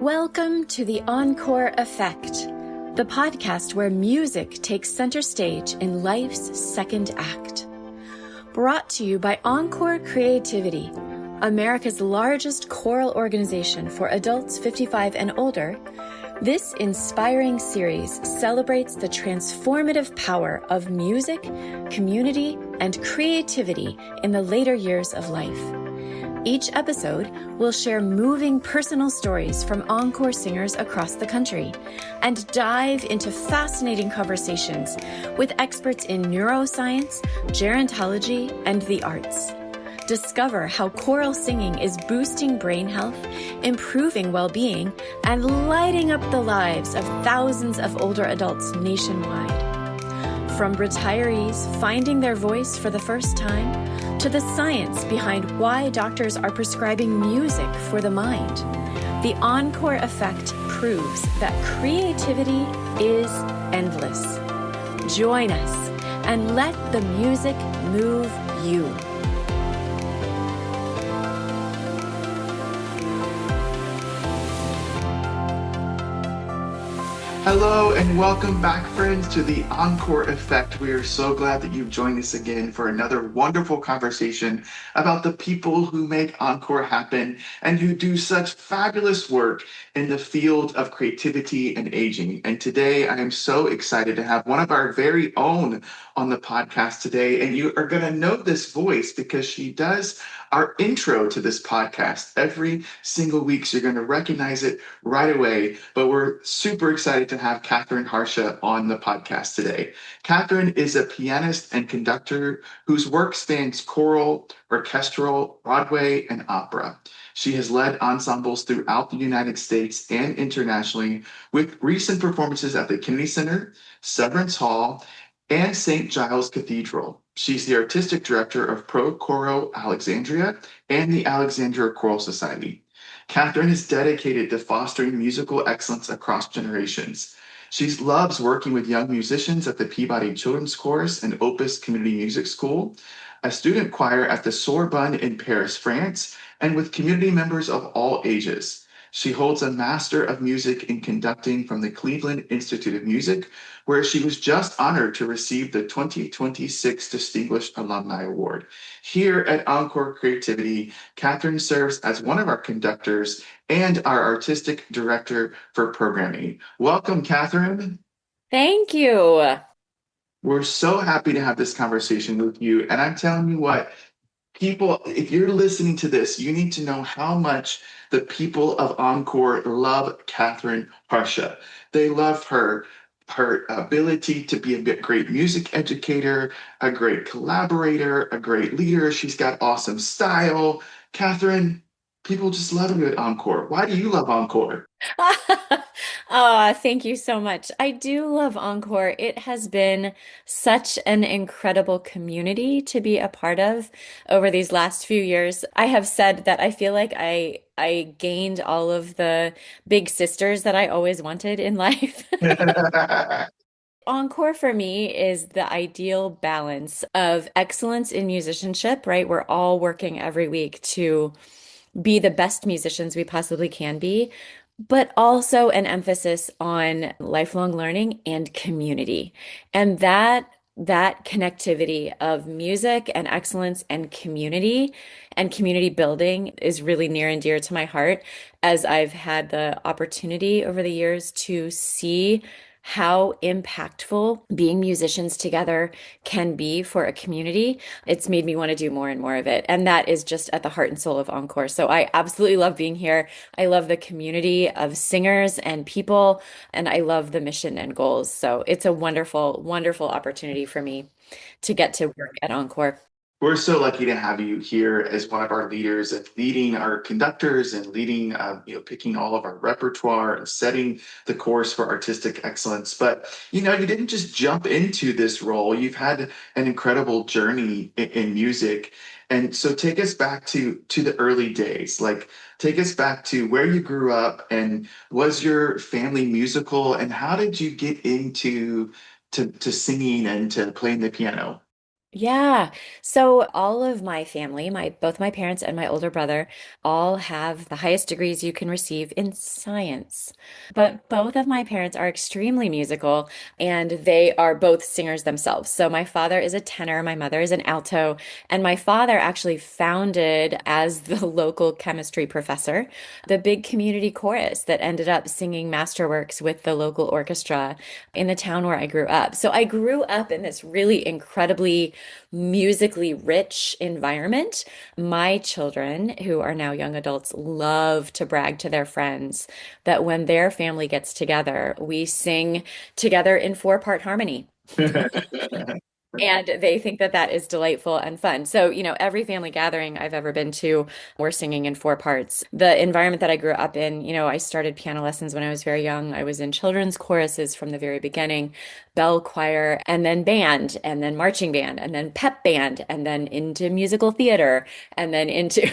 Welcome to the Encore Effect, the podcast where music takes center stage in life's second act. Brought to you by Encore Creativity, America's largest choral organization for adults 55 and older. This inspiring series celebrates the transformative power of music, community, and creativity in the later years of life. Each episode will share moving personal stories from encore singers across the country and dive into fascinating conversations with experts in neuroscience, gerontology, and the arts. Discover how choral singing is boosting brain health, improving well-being, and lighting up the lives of thousands of older adults nationwide. From retirees finding their voice for the first time, to the science behind why doctors are prescribing music for the mind, the Encore Effect proves that creativity is endless. Join us and let the music move you. Hello and welcome back, friends, to the Encore Effect. We are so glad that you've joined us again for another wonderful conversation about the people who make Encore happen and who do such fabulous work in the field of creativity and aging. And today I am so excited to have one of our very own on the podcast today. And you are going to know this voice because she does our intro to this podcast every single week. So you're going to recognize it right away. But we're super excited to have Kathryn Harsha on the podcast today. Kathryn is a pianist and conductor whose work spans choral, orchestral, Broadway, and opera. She has led ensembles throughout the United States and internationally, with recent performances at the Kennedy Center, Severance Hall, and St. Giles Cathedral. She's the artistic director of Pro Coro Alexandria and the Alexandria Choral Society. Kathryn is dedicated to fostering musical excellence across generations. She loves working with young musicians at the Peabody Children's Chorus and Opus Community Music School, a student choir at the Sorbonne in Paris, France, and with community members of all ages. She holds a Master of Music in Conducting from the Cleveland Institute of Music, where she was just honored to receive the 2026 Distinguished Alumni Award. Here at Encore Creativity, Kathryn serves as one of our conductors and our artistic director for programming. Welcome, Kathryn. Thank you. We're so happy to have this conversation with you. And I'm telling you what, people, if you're listening to this, you need to know how much the people of Encore love Kathryn Harsha. They love her ability to be a great music educator, a great collaborator, a great leader. She's got awesome style. Kathryn, people just love you at Encore. Why do you love Encore? Oh, thank you so much. I do love Encore. It has been such an incredible community to be a part of over these last few years. I have said that I feel like I gained all of the big sisters that I always wanted in life. Encore for me is the ideal balance of excellence in musicianship, right? We're all working every week to be the best musicians we possibly can be, but also an emphasis on lifelong learning and community. And that connectivity of music and excellence and community building is really near and dear to my heart, as I've had the opportunity over the years to see how impactful being musicians together can be for a community. It's made me want to do more and more of it. And that is just at the heart and soul of Encore. So I absolutely love being here. I love the community of singers and people, and I love the mission and goals. So it's a wonderful, wonderful opportunity for me to get to work at Encore. We're so lucky to have you here as one of our leaders and leading our conductors and leading, picking all of our repertoire and setting the course for artistic excellence. But, you didn't just jump into this role. You've had an incredible journey in music. And so take us back to the early days. Like, take us back to where you grew up, and was your family musical, and how did you get into to singing and to playing the piano? Yeah. So all of my family, my both my parents and my older brother, all have the highest degrees you can receive in science. But both of my parents are extremely musical and they are both singers themselves. So my father is a tenor, my mother is an alto, and my father actually founded as the local chemistry professor, the big community chorus that ended up singing masterworks with the local orchestra in the town where I grew up. So I grew up in this really incredibly musically rich environment. My children, who are now young adults, love to brag to their friends that when their family gets together, we sing together in four-part harmony. And they think that that is delightful and fun. So, every family gathering I've ever been to, we're singing in four parts. The environment that I grew up in, I started piano lessons when I was very young. I was in children's choruses from the very beginning, bell choir, and then band, and then marching band, and then pep band, and then into musical theater, and then into.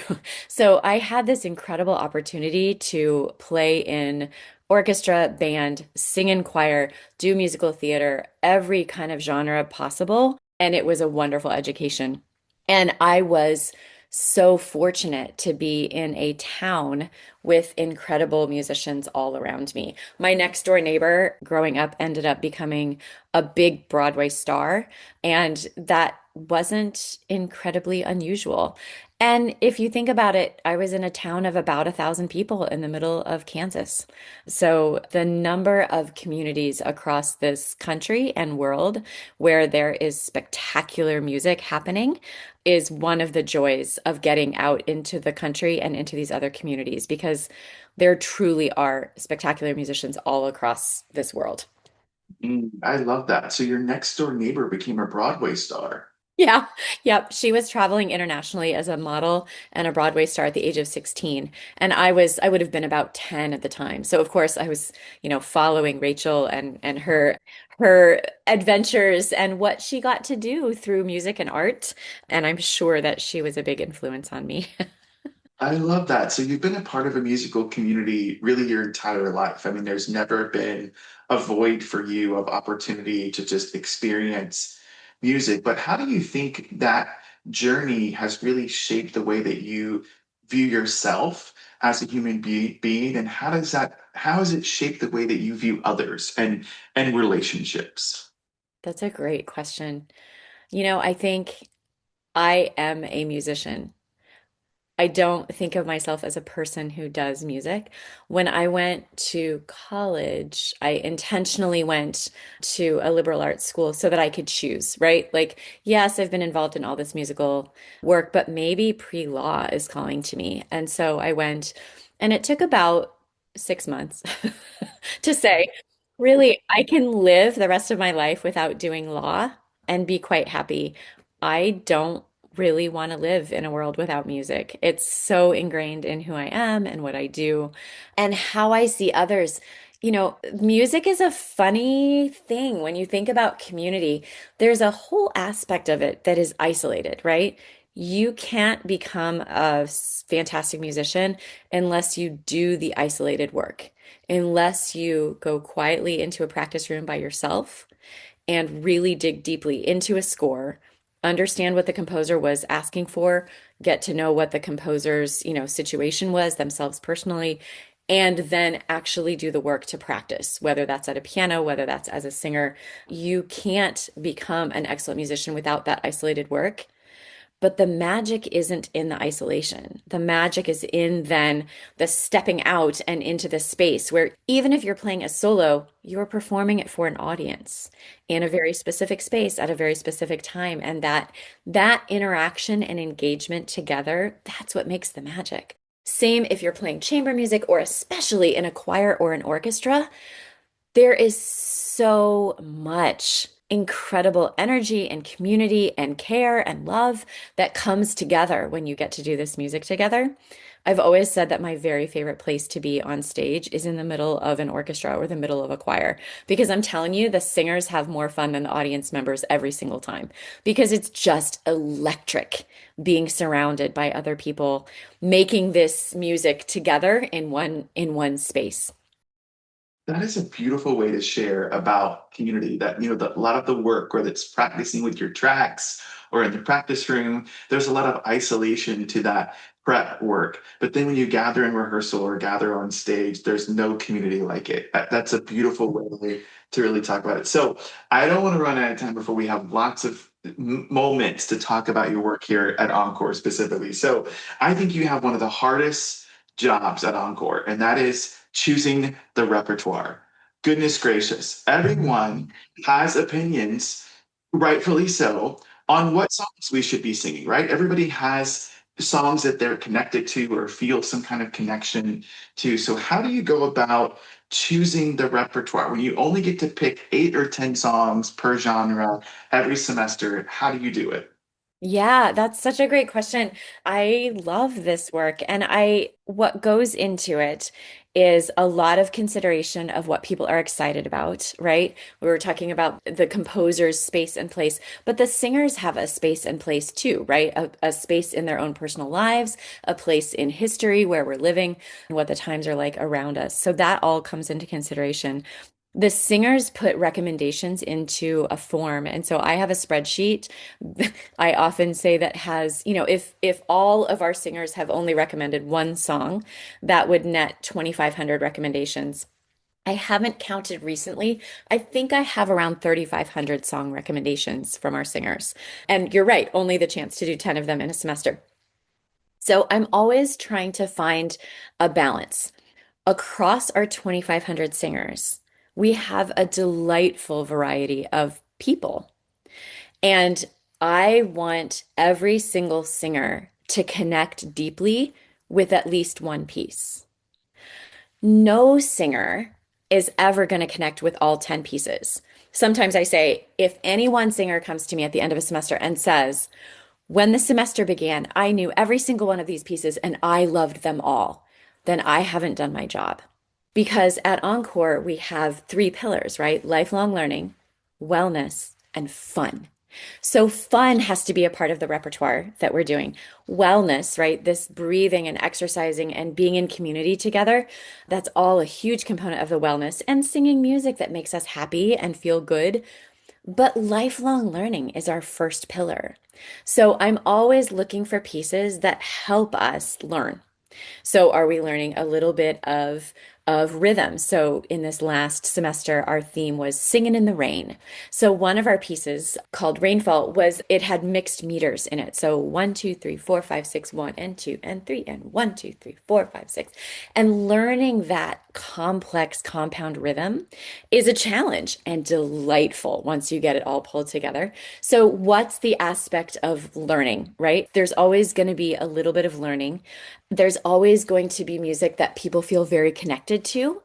So I had this incredible opportunity to play in orchestra, band, sing in choir, do musical theater, every kind of genre possible. And it was a wonderful education. And I was so fortunate to be in a town with incredible musicians all around me. My next door neighbor growing up ended up becoming a big Broadway star, and that wasn't incredibly unusual. And if you think about it, I was in a town of about 1,000 people in the middle of Kansas. So the number of communities across this country and world where there is spectacular music happening is one of the joys of getting out into the country and into these other communities because there truly are spectacular musicians all across this world. I love that. So your next door neighbor became a Broadway star. Yeah. Yep. She was traveling internationally as a model and a Broadway star at the age of 16. And I would have been about 10 at the time. So of course I was, following Rachel and her adventures and what she got to do through music and art. And I'm sure that she was a big influence on me. I love that. So you've been a part of a musical community really your entire life. I mean, there's never been a void for you of opportunity to just experience music. But how do you think that journey has really shaped the way that you view yourself as a human being? And how has it shaped the way that you view others and relationships? That's a great question. I think I am a musician. I don't think of myself as a person who does music. When I went to college, I intentionally went to a liberal arts school so that I could choose, right? Like, yes, I've been involved in all this musical work, but maybe pre-law is calling to me. And so I went, and it took about 6 months to say, really, I can live the rest of my life without doing law and be quite happy. I don't really want to live in a world without music. It's so ingrained in who I am and what I do and how I see others. Music is a funny thing when you think about community. There's a whole aspect of it that is isolated, right? You can't become a fantastic musician unless you do the isolated work, unless you go quietly into a practice room by yourself and really dig deeply into a score, understand what the composer was asking for, get to know what the composer's, situation was themselves personally, and then actually do the work to practice, whether that's at a piano, whether that's as a singer. You can't become an excellent musician without that isolated work. But the magic isn't in the isolation. The magic is in then the stepping out and into the space where even if you're playing a solo, you're performing it for an audience in a very specific space at a very specific time. And that interaction and engagement together, that's what makes the magic. Same if you're playing chamber music or especially in a choir or an orchestra. There is so much incredible energy and community and care and love that comes together when you get to do this music together. I've always said that my very favorite place to be on stage is in the middle of an orchestra or the middle of a choir because I'm telling you, the singers have more fun than the audience members every single time because it's just electric being surrounded by other people making this music together in one space. That is a beautiful way to share about community. That, a lot of the work, whether it's practicing with your tracks or in the practice room, there's a lot of isolation to that prep work. But then when you gather in rehearsal or gather on stage, there's no community like it. That's a beautiful way to really talk about it. So I don't want to run out of time before we have lots of moments to talk about your work here at Encore specifically. So I think you have one of the hardest jobs at Encore, and that is choosing the repertoire. Goodness gracious, everyone has opinions, rightfully so, on what songs we should be singing, right? Everybody has songs that they're connected to or feel some kind of connection to. So, how do you go about choosing the repertoire when you only get to pick 8 or 10 songs per genre every semester? How do you do it? Yeah, that's such a great question. I love this work, and what goes into it is a lot of consideration of what people are excited about, right? We were talking about the composer's space and place, but the singers have a space and place too, right? A space in their own personal lives, a place in history where we're living, and what the times are like around us. So that all comes into consideration. The singers put recommendations into a form. And so I have a spreadsheet I often say that has, if all of our singers have only recommended one song, that would net 2,500 recommendations. I haven't counted recently. I think I have around 3,500 song recommendations from our singers. And you're right, only the chance to do 10 of them in a semester. So I'm always trying to find a balance across our 2,500 singers. We have a delightful variety of people. And I want every single singer to connect deeply with at least one piece. No singer is ever going to connect with all 10 pieces. Sometimes I say, if any one singer comes to me at the end of a semester and says, when the semester began, I knew every single one of these pieces and I loved them all, then I haven't done my job. Because at Encore, we have three pillars, right? Lifelong learning, wellness, and fun. So fun has to be a part of the repertoire that we're doing. Wellness, right? This breathing and exercising and being in community together, that's all a huge component of the wellness. And singing music that makes us happy and feel good. But lifelong learning is our first pillar. So I'm always looking for pieces that help us learn. So are we learning a little bit of rhythm? So in this last semester, our theme was singing in the rain. So one of our pieces called Rainfall was it had mixed meters in it. So 1, 2, 3, 4, 5, 6, 1 and 2 and 3 and 1, 2, 3, 4, 5, 6. And learning that complex compound rhythm is a challenge and delightful once you get it all pulled together. So what's the aspect of learning, right? There's always going to be a little bit of learning. There's always going to be music that people feel very connected to,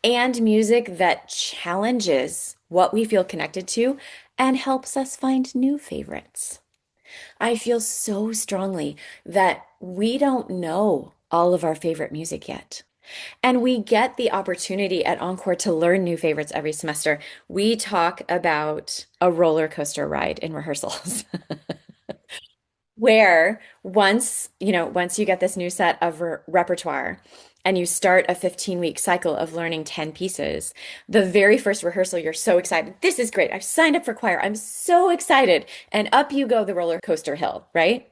and music that challenges what we feel connected to and helps us find new favorites. I feel so strongly that we don't know all of our favorite music yet. And we get the opportunity at Encore to learn new favorites every semester. We talk about a roller coaster ride in rehearsals. Where once you get this new set of repertoire and you start a 15-week cycle of learning 10 pieces, the very first rehearsal, you're so excited. This is great. I've signed up for choir. I'm so excited. And up you go the roller coaster hill, right?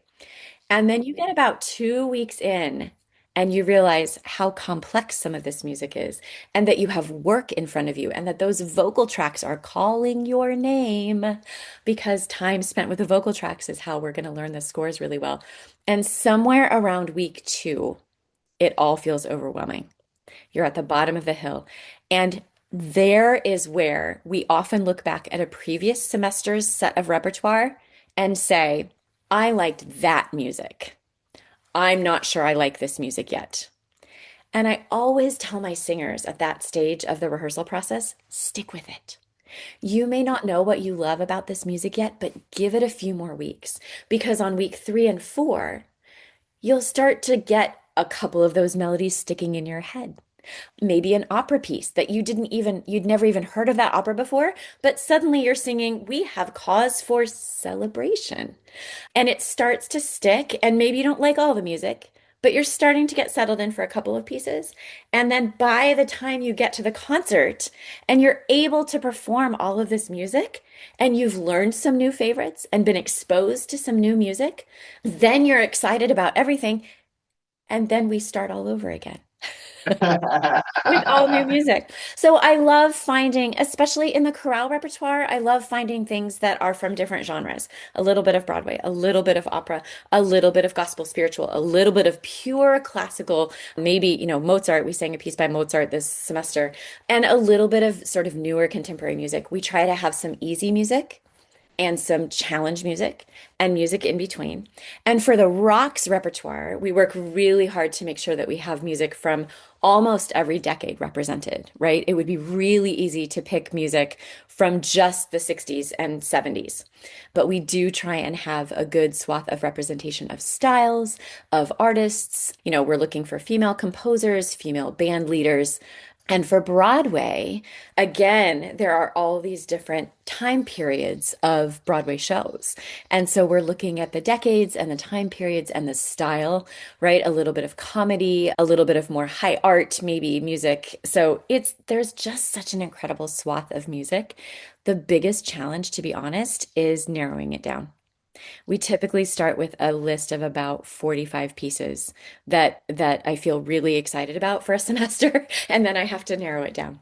And then you get about 2 weeks in and you realize how complex some of this music is, and that you have work in front of you, and that those vocal tracks are calling your name because time spent with the vocal tracks is how we're going to learn the scores really well. And somewhere around week 2, it all feels overwhelming. You're at the bottom of the hill. And there is where we often look back at a previous semester's set of repertoire and say, I liked that music. I'm not sure I like this music yet. And I always tell my singers at that stage of the rehearsal process, stick with it. You may not know what you love about this music yet, but give it a few more weeks because on week 3 and 4, you'll start to get a couple of those melodies sticking in your head. Maybe an opera piece that you'd never even heard of that opera before, but suddenly you're singing, we have cause for celebration. And it starts to stick, and maybe you don't like all the music, but you're starting to get settled in for a couple of pieces. And then by the time you get to the concert and you're able to perform all of this music and you've learned some new favorites and been exposed to some new music, then you're excited about everything. And then we start all over again with all new music. So I love finding, especially in the chorale repertoire, I love finding things that are from different genres. A little bit of Broadway, a little bit of opera, a little bit of gospel spiritual, a little bit of pure classical, maybe, Mozart. We sang a piece by Mozart this semester, and a little bit of sort of newer contemporary music. We try to have some easy music and some challenge music and music in between. And for the rocks repertoire, we work really hard to make sure that we have music from almost every decade represented, right? It would be really easy to pick music from just the 60s and 70s. But we do try and have a good swath of representation of styles, of artists. We're looking for female composers, female band leaders. And for Broadway, again, there are all these different time periods of Broadway shows. And so we're looking at the decades and the time periods and the style, right? A little bit of comedy, a little bit of more high art, maybe music. So there's just such an incredible swath of music. The biggest challenge, to be honest, is narrowing it down. We typically start with a list of about 45 pieces that I feel really excited about for a semester, and then I have to narrow it down.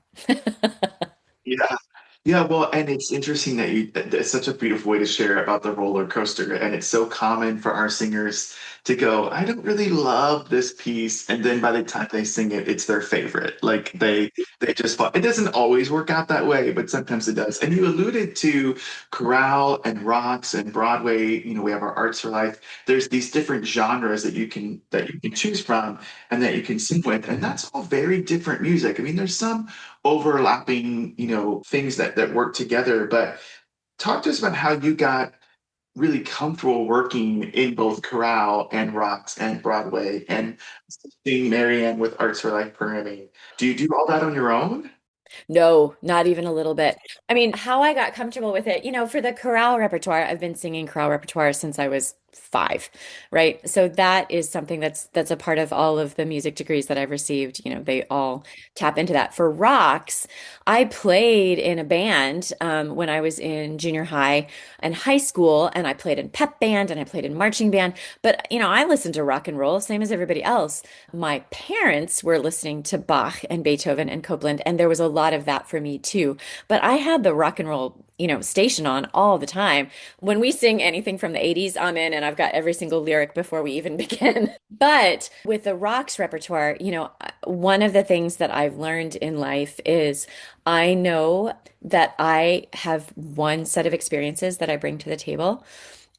Yeah. Yeah, well, and it's interesting that it's such a beautiful way to share about the roller coaster. And it's so common for our singers to go, I don't really love this piece. And then by the time they sing it, it's their favorite. Like they just it doesn't always work out that way, but sometimes it does. And you alluded to chorale and rocks and Broadway, we have our Arts for Life. There's these different genres that you can choose from and that you can sing with. And that's all very different music. I mean, there's some overlapping, things that work together. But talk to us about how you got really comfortable working in both chorale and rocks and Broadway and seeing Marianne with Arts for Life programming. Do you do all that on your own? No, not even a little bit. I mean, how I got comfortable with it, for the chorale repertoire, I've been singing chorale repertoire since I was 5, right? So that is something that's a part of all of the music degrees that I've received. They all tap into that. For rocks, I played in a band when I was in junior high and high school, and I played in pep band and I played in marching band. But I listened to rock and roll, same as everybody else. My parents were listening to Bach and Beethoven and Copland, and there was a lot of that for me too. But I had the rock and roll, station on all the time. When we sing anything from the 80s, I'm in and I've got every single lyric before we even begin. But with the rocks repertoire, one of the things that I've learned in life is I know that I have one set of experiences that I bring to the table.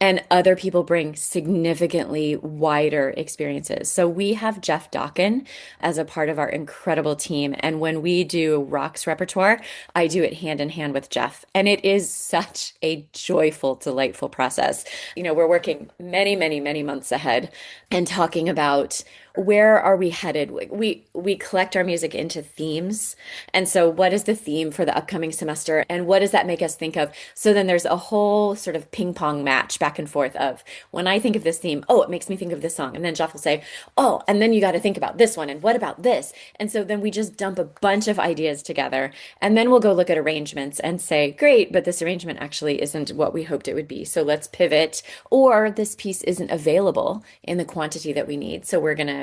And other people bring significantly wider experiences. So we have Jeff Dawkin as a part of our incredible team. And when we do rocks repertoire, I do it hand in hand with Jeff. And it is such a joyful, delightful process. We're working many, many, many months ahead and talking about where are we headed? We collect our music into themes. And so what is the theme for the upcoming semester? And what does that make us think of? So then there's a whole sort of ping pong match back and forth of when I think of this theme, oh, it makes me think of this song. And then Jeff will say, oh, and then you got to think about this one. And what about this? And so then we just dump a bunch of ideas together. And then we'll go look at arrangements and say, great, but this arrangement actually isn't what we hoped it would be. So let's pivot. Or this piece isn't available in the quantity that we need. So we're gonna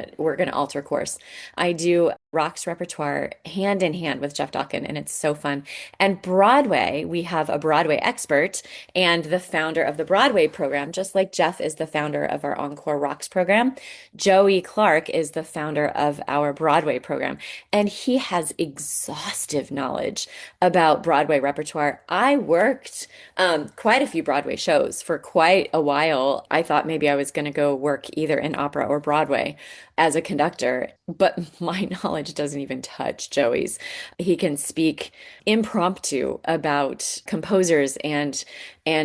alter course. I do rocks repertoire hand in hand with Jeff Dawkin, and it's so fun. And Broadway, we have a Broadway expert and the founder of the Broadway program, just like Jeff is the founder of our Encore Rocks program. Joey Clark is the founder of our Broadway program, and he has exhaustive knowledge about Broadway repertoire. I worked quite a few Broadway shows for quite a while. I thought maybe I was going to go work either in opera or Broadway as a conductor, but my knowledge doesn't even touch Joey's. He can speak impromptu about composers and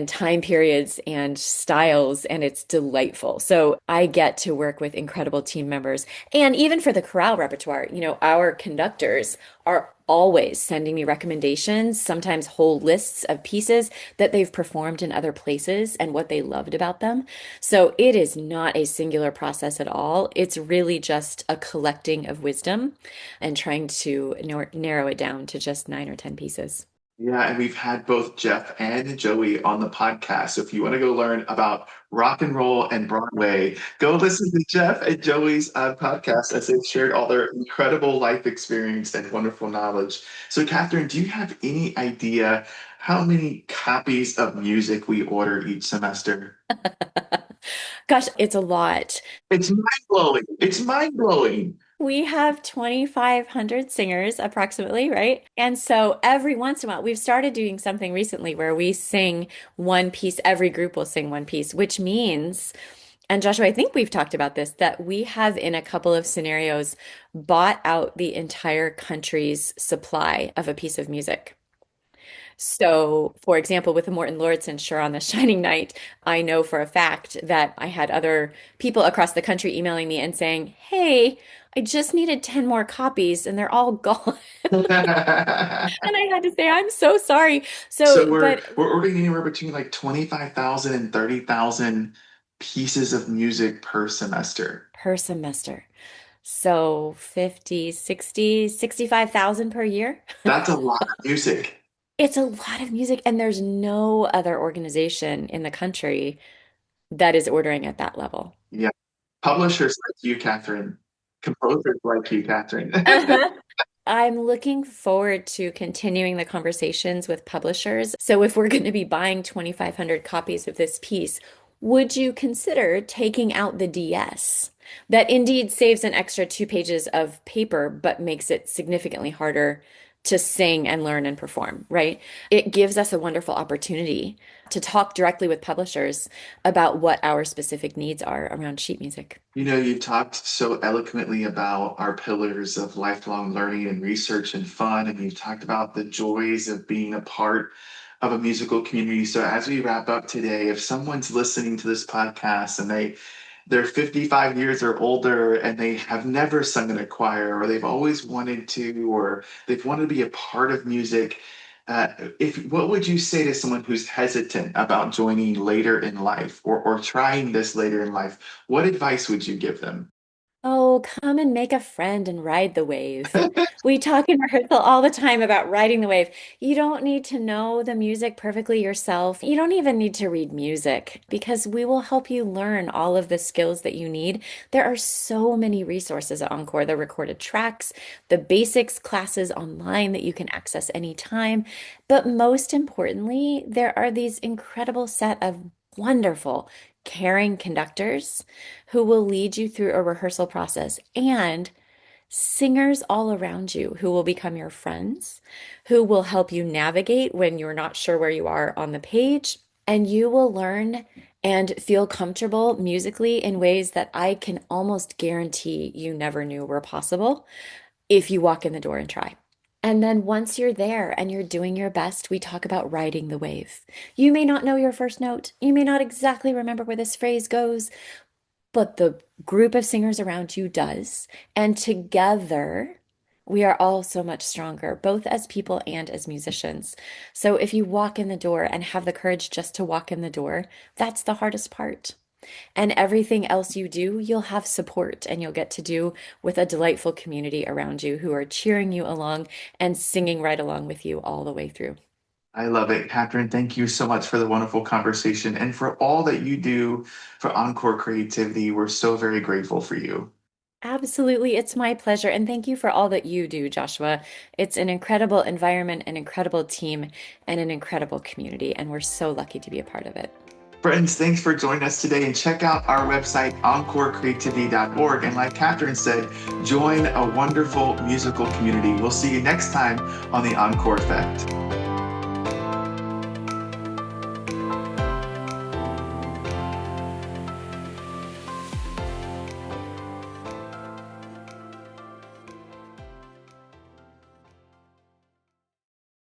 time periods and styles, and it's delightful. So I get to work with incredible team members. And even for the chorale repertoire, our conductors are always sending me recommendations, sometimes whole lists of pieces that they've performed in other places and what they loved about them. So it is not a singular process at all. It's really just a collecting of wisdom and trying to narrow it down to just 9 or 10 pieces. Yeah, and we've had both Jeff and Joey on the podcast. So if you want to go learn about rock and roll and Broadway, go listen to Jeff and Joey's podcast as they've shared all their incredible life experience and wonderful knowledge. So, Kathryn, do you have any idea how many copies of music we order each semester? Gosh, it's a lot. It's mind blowing. It's mind blowing. We have 2,500 singers approximately, right? And so every once in a while, we've started doing something recently where we sing one piece, every group will sing one piece, which means, and Joshua, I think we've talked about this, that we have in a couple of scenarios bought out the entire country's supply of a piece of music. So, for example, with the Morton Lauritsen Sure on the Shining Night, I know for a fact that I had other people across the country emailing me and saying, "Hey, I just needed 10 more copies and they're all gone." And I had to say, "I'm so sorry." So So, we're but we're ordering anywhere between like 25,000 and 30,000 pieces of music per semester. per semester. So 50, 60, 65,000 per year. That's a lot of music. It's a lot of music, and there's no other organization in the country that is ordering at that level. Yeah. Publishers like you, Kathryn. Composers like you, Kathryn. I'm looking forward to continuing the conversations with publishers. So, if we're going to be buying 2,500 copies of this piece, would you consider taking out the DS? That indeed saves an extra 2 pages of paper, but makes it significantly harder to sing and learn and perform, right? It gives us a wonderful opportunity to talk directly with publishers about what our specific needs are around sheet music. You know, you talked so eloquently about our pillars of lifelong learning and research and fun, and you talked about the joys of being a part of a musical community. So as we wrap up today, if someone's listening to this podcast and they're 55 years or older and they have never sung in a choir, or they've always wanted to, or they've wanted to be a part of music, if what would you say to someone who's hesitant about joining later in life, or trying this later in life? What advice would you give them? Oh, come and make a friend and ride the wave. We talk in rehearsal all the time about riding the wave. You don't need to know the music perfectly yourself. You don't even need to read music because we will help you learn all of the skills that you need. There are so many resources at Encore, the recorded tracks, the basics classes online that you can access anytime. But most importantly, there are these incredible set of wonderful, caring conductors who will lead you through a rehearsal process, and singers all around you who will become your friends, who will help you navigate when you're not sure where you are on the page. And you will learn and feel comfortable musically in ways that I can almost guarantee you never knew were possible if you walk in the door and try. And then once you're there and you're doing your best, we talk about riding the wave. You may not know your first note. You may not exactly remember where this phrase goes, but the group of singers around you does. And together, we are all so much stronger, both as people and as musicians. So if you walk in the door and have the courage just to walk in the door, that's the hardest part. And everything else you do, you'll have support and you'll get to do with a delightful community around you who are cheering you along and singing right along with you all the way through. I love it. Kathryn, thank you so much for the wonderful conversation and for all that you do for Encore Creativity. We're so very grateful for you. Absolutely. It's my pleasure. And thank you for all that you do, Joshua. It's an incredible environment, an incredible team, and an incredible community. And we're so lucky to be a part of it. Friends, thanks for joining us today, and check out our website, encorecreativity.org. And like Kathryn said, join a wonderful musical community. We'll see you next time on the Encore Effect.